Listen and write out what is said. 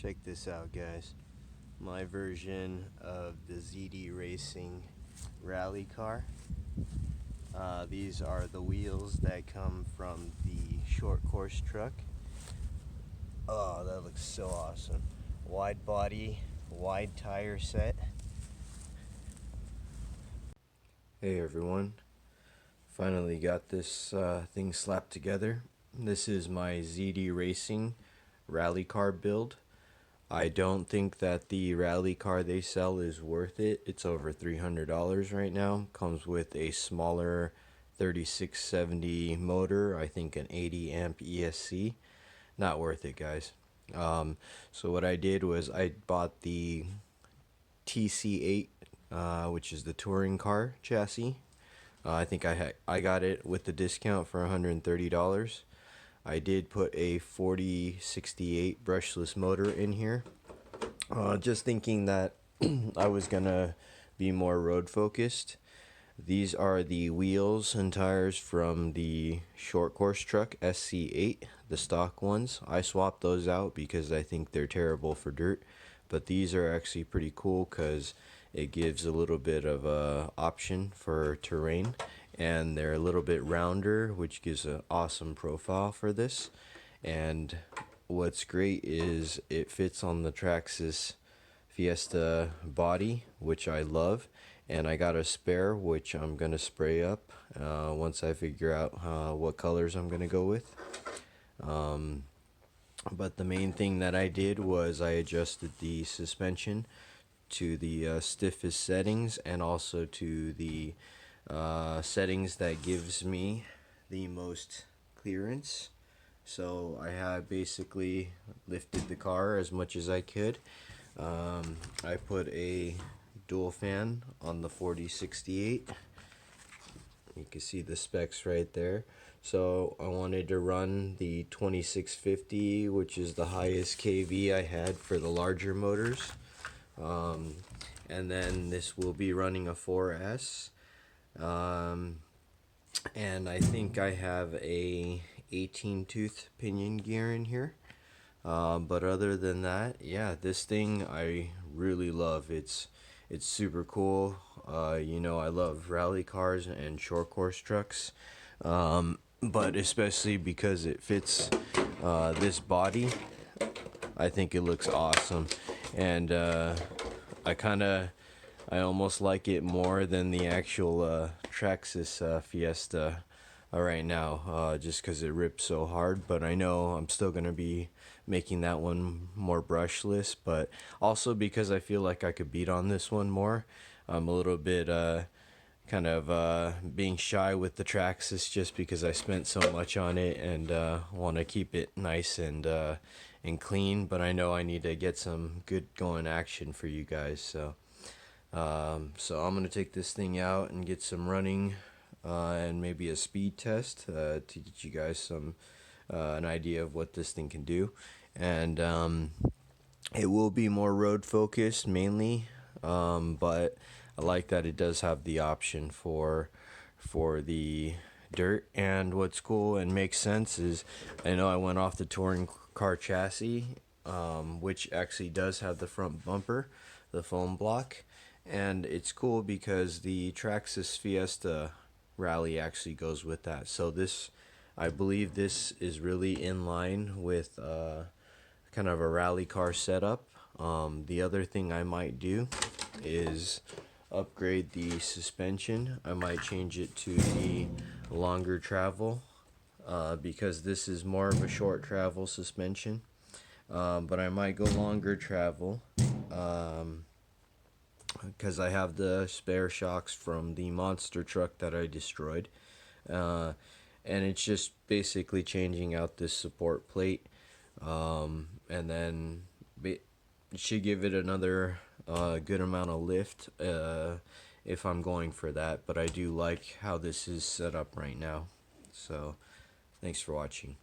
Check this out, guys. My version of the ZD Racing rally car. These are the wheels that come from the short course truck. Oh, that looks so awesome. Wide body, wide tire set. Hey everyone, finally got this thing slapped together. This is my ZD Racing rally car build. I don't think that the rally car they sell is worth it. It's over $300 right now. Comes with a smaller 3670 motor, I think an 80 amp ESC. Not worth it, guys. So what I did was I bought the TC-8, which is the touring car chassis. I think I got it with the discount for $130. I did put a 4068 brushless motor in here, just thinking that I was gonna be more road focused. These are the wheels and tires from the short course truck SC8, the stock ones. I swapped those out because I think they're terrible for dirt, but these are actually pretty cool because it gives a little bit of a option for terrain, and they're a little bit rounder, which gives an awesome profile for this. And what's great is it fits on the Traxxas Fiesta body, which I love, and I got a spare which I'm gonna spray up once I figure out what colors I'm gonna go with. But the main thing that I did was I adjusted the suspension to the stiffest settings, and also to the settings that gives me the most clearance. So I have basically lifted the car as much as I could. I put a dual fan on the 4068. You can see the specs right there. So I wanted to run the 2650, which is the highest kV I had for the larger motors. And then this will be running a 4S. And I think I have a 18 tooth pinion gear in here. But other than that, yeah, this thing I really love. It's super cool. You know, I love rally cars and short course trucks, but especially because it fits this body, I think it looks awesome. And I almost like it more than the actual Traxxas Fiesta right now, just because it rips so hard. But I know I'm still going to be making that one more brushless, but also because I feel like I could beat on this one more. I'm a little bit being shy with the Traxxas just because I spent so much on it, and want to keep it nice and clean, but I know I need to get some good going action for you guys. So I'm gonna take this thing out and get some running and maybe a speed test to get you guys some an idea of what this thing can do. And it will be more road focused mainly, but I like that it does have the option for the dirt. And what's cool and makes sense is I know I went off the touring car chassis, which actually does have the front bumper, the foam block. And it's cool because the Traxxas Fiesta Rally actually goes with that. So this, I believe this is really in line with kind of a rally car setup. The other thing I might do is upgrade the suspension. I might change it to the longer travel, because this is more of a short travel suspension. But I might go longer travel, because I have the spare shocks from the monster truck that I destroyed, and it's just basically changing out this support plate, and then it should give it another good amount of lift if I'm going for that. But I do like how this is set up right now. So thanks for watching.